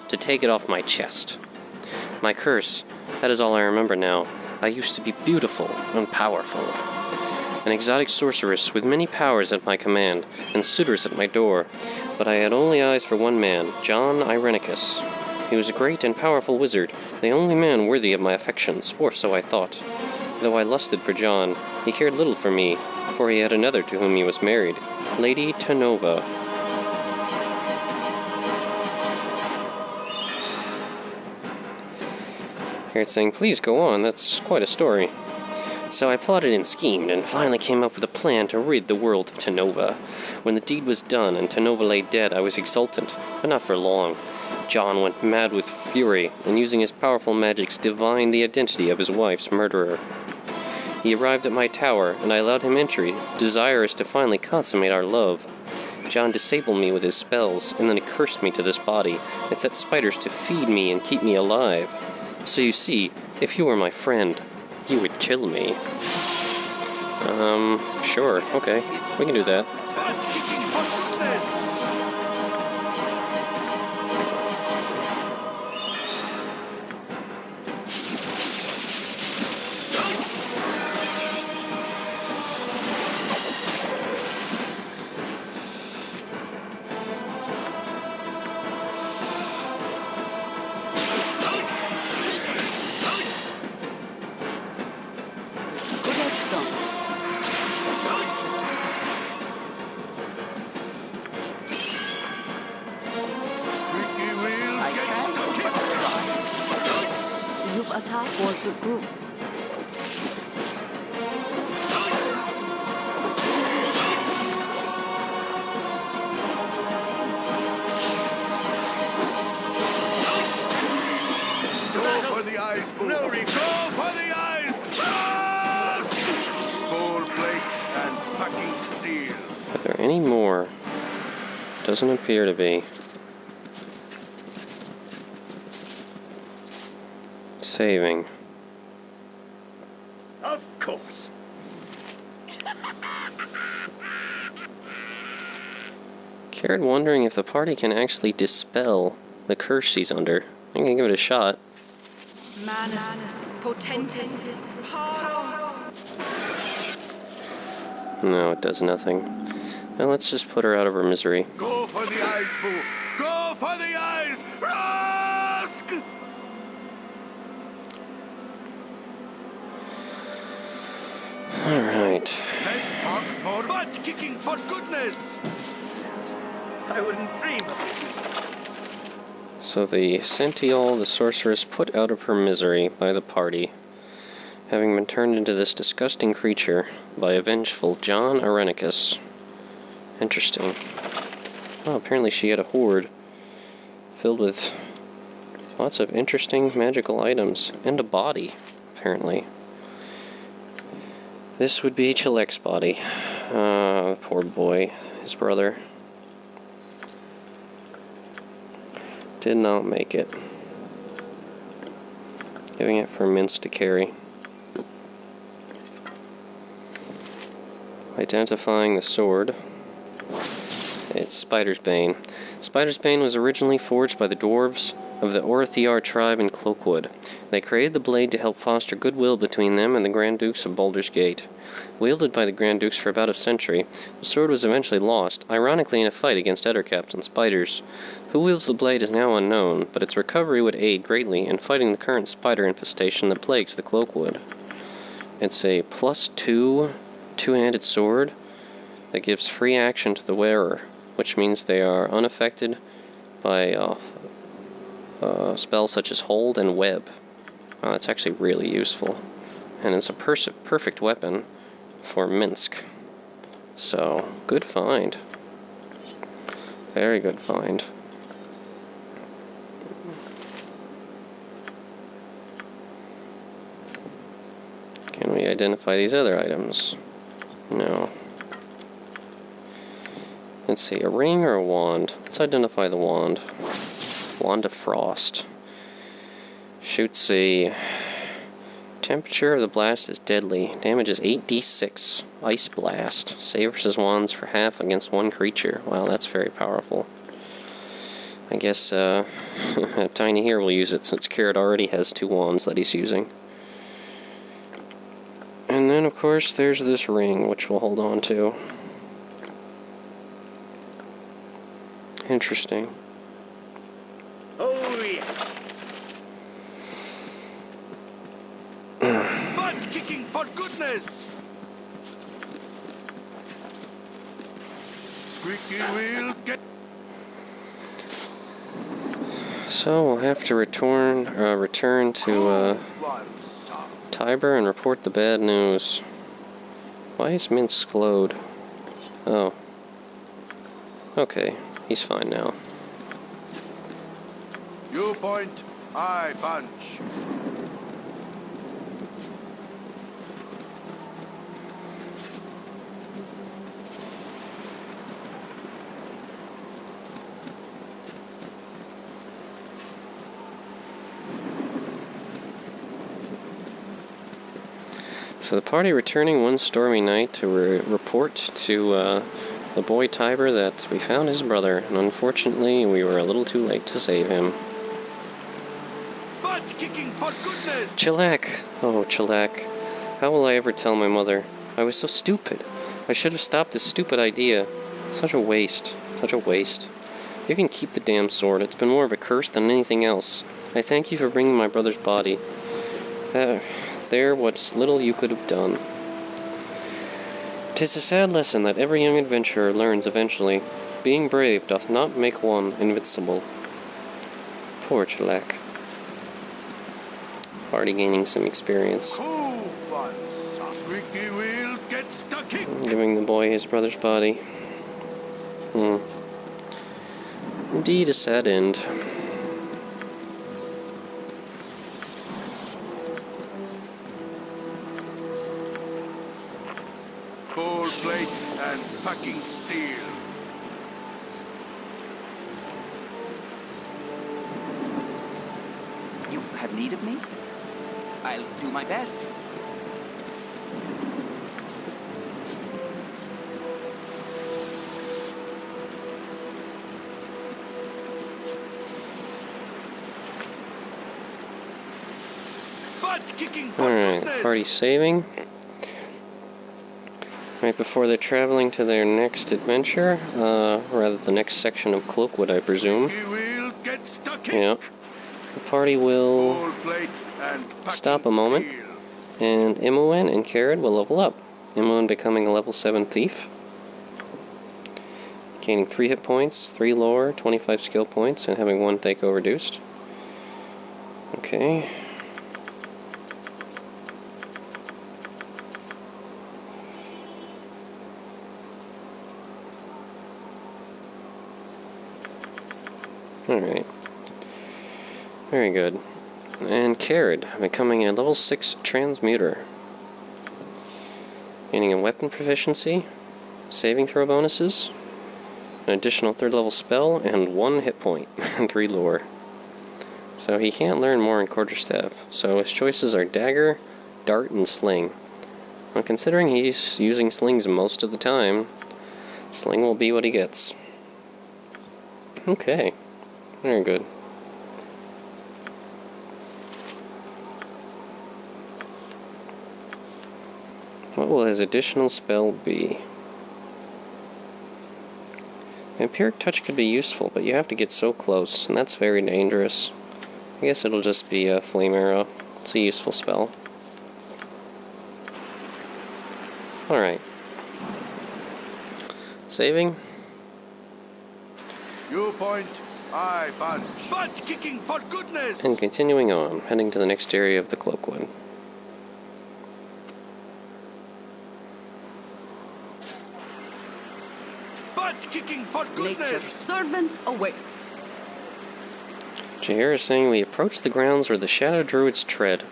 to take it off my chest. My curse, that is all I remember now. I used to be beautiful and powerful. An exotic sorceress with many powers at my command, and suitors at my door. But I had only eyes for one man, John Irenicus. He was a great and powerful wizard, the only man worthy of my affections, or so I thought. Though I lusted for John, he cared little for me, for he had another to whom he was married, Lady Tenova. Kered's saying, please go on, that's quite a story. So I plotted and schemed, and finally came up with a plan to rid the world of Tenova. When the deed was done, and Tenova lay dead, I was exultant, but not for long. John went mad with fury, and using his powerful magics, divined the identity of his wife's murderer. He arrived at my tower, and I allowed him entry, desirous to finally consummate our love. John disabled me with his spells, and then he cursed me to this body, and set spiders to feed me and keep me alive. So you see, if you were my friend, you would kill me. Sure, okay, we can do that. Are there any more? Doesn't appear to be. Saving. Of course. Kered wondering if the party can actually dispel the curse she's under. I can give it a shot. Manus potentis paro. No, it does nothing. Now let's just put her out of her misery. Go for the eyes, Boo! Go for the eyes! Rusk! Alright. Let's talk for butt kicking for goodness! I wouldn't dream of it. So the Centeol, the sorceress, put out of her misery by the party, having been turned into this disgusting creature by a vengeful John Irenicus. Interesting. Oh, apparently she had a hoard filled with lots of interesting magical items, and a body, apparently. This would be Chilek's body. Poor boy, his brother. Did not make it. Giving it for Mince to carry. Identifying the sword. It's Spider's Bane. Spider's Bane was originally forged by the dwarves of the Orithiar tribe in Cloakwood. They created the blade to help foster goodwill between them and the Grand Dukes of Baldur's Gate. Wielded by the Grand Dukes for about a century, the sword was eventually lost, ironically in a fight against ettercaps and spiders. Who wields the blade is now unknown, but its recovery would aid greatly in fighting the current spider infestation that plagues the Cloakwood. It's a +2 two-handed sword that gives free action to the wearer, which means they are unaffected by spells such as Hold and Web. It's actually really useful. And it's a perfect weapon for Minsk. So, good find. Very good find. Can we identify these other items? No. Let's see, a ring or a wand? Let's identify the wand. Wand of Frost. Shoots a... Temperature of the blast is deadly. Damage is 8d6. Ice Blast. Save versus wands for half against one creature. Wow, that's very powerful. I guess Tiny here will use it since Kered already has 2 wands that he's using. And then, of course, there's this ring, which we'll hold on to. Interesting. Oh, yes. Butt kicking for goodness! Squeaky wheel, get... So we'll have to return to Tiber and report the bad news. Why is Mince glowed? Oh. Okay, he's fine now. You point, I punch. So the party returning one stormy night to report to the boy Tiber that we found his brother, and unfortunately we were a little too late to save him. Butt kicking for goodness! Chillac! Oh, Chillac. How will I ever tell my mother? I was so stupid. I should have stopped this stupid idea. Such a waste. Such a waste. You can keep the damn sword. It's been more of a curse than anything else. I thank you for bringing my brother's body. There, what's little you could have done. 'Tis a sad lesson that every young adventurer learns eventually. Being brave doth not make one invincible. Poor Chillac. Already gaining some experience. Squeaky wheel gets the kick. Giving the boy his brother's body. Indeed a sad end. Cold plate and packing steel. You have need of me? I'll do my best. Butt kicking for Alright, goodness! party saving. Right before they're traveling to their next adventure, rather the next section of Cloakwood, I presume. Squeaky wheel gets the kick. Yeah. The party will Cold plate and packing stop a moment, steel. and Imoen and Kered will level up. Imoen becoming a level 7 thief, gaining 3 hit points, 3 lore, 25 skill points, and having 1 Thaco reduced. Okay. Alright. Very good. And Kered, becoming a level 6 transmuter. Gaining a weapon proficiency, saving throw bonuses, an additional 3rd level spell, and 1 hit point, and 3 lore. So he can't learn more in quarterstaff, so his choices are dagger, dart, and sling. Well, considering he's using slings most of the time, sling will be what he gets. Okay. Very good. What will his additional spell be? Vampiric Touch could be useful, but you have to get so close, and that's very dangerous. I guess it'll just be a Flame Arrow. It's a useful spell. Alright. Saving. You point, I punch. Butt kicking for goodness! And continuing on, heading to the next area of the Cloakwood. Butt kicking for Nature's goodness! servant awaits. Jair is saying we approach the grounds where the Shadow Druids tread.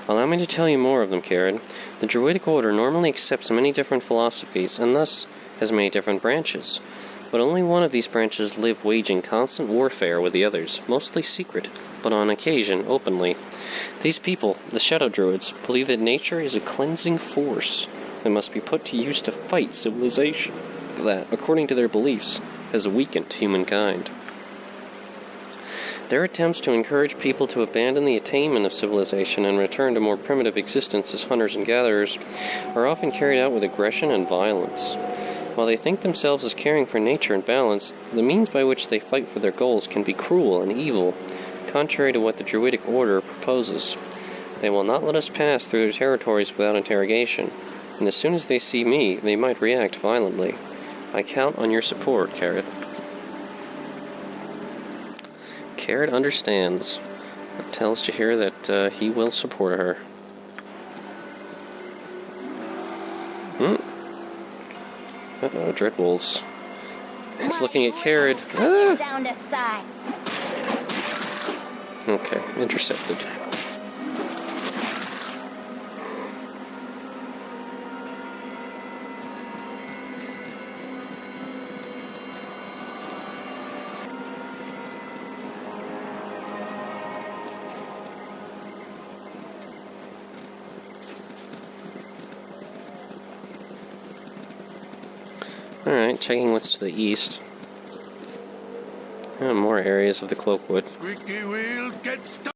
Allow me to tell you more of them, Kered. The Druidic Order normally accepts many different philosophies, and thus has many different branches. But only one of these branches live waging constant warfare with the others, mostly secret, but on occasion openly. These people, the Shadow Druids, believe that nature is a cleansing force that must be put to use to fight civilization that, according to their beliefs, has weakened humankind. Their attempts to encourage people to abandon the attainment of civilization and return to more primitive existence as hunters and gatherers are often carried out with aggression and violence. While they think themselves as caring for nature and balance, the means by which they fight for their goals can be cruel and evil, contrary to what the Druidic Order proposes. They will not let us pass through their territories without interrogation, and as soon as they see me, they might react violently. I count on your support, Kered. Kered understands. It tells Jaheira that he will support her. Uh-oh, Dreadwolves. It's looking at Kered. Ah! Down to size. Okay, intercepted. Alright, checking what's to the east. More areas of the Cloakwood. Squeaky wheel gets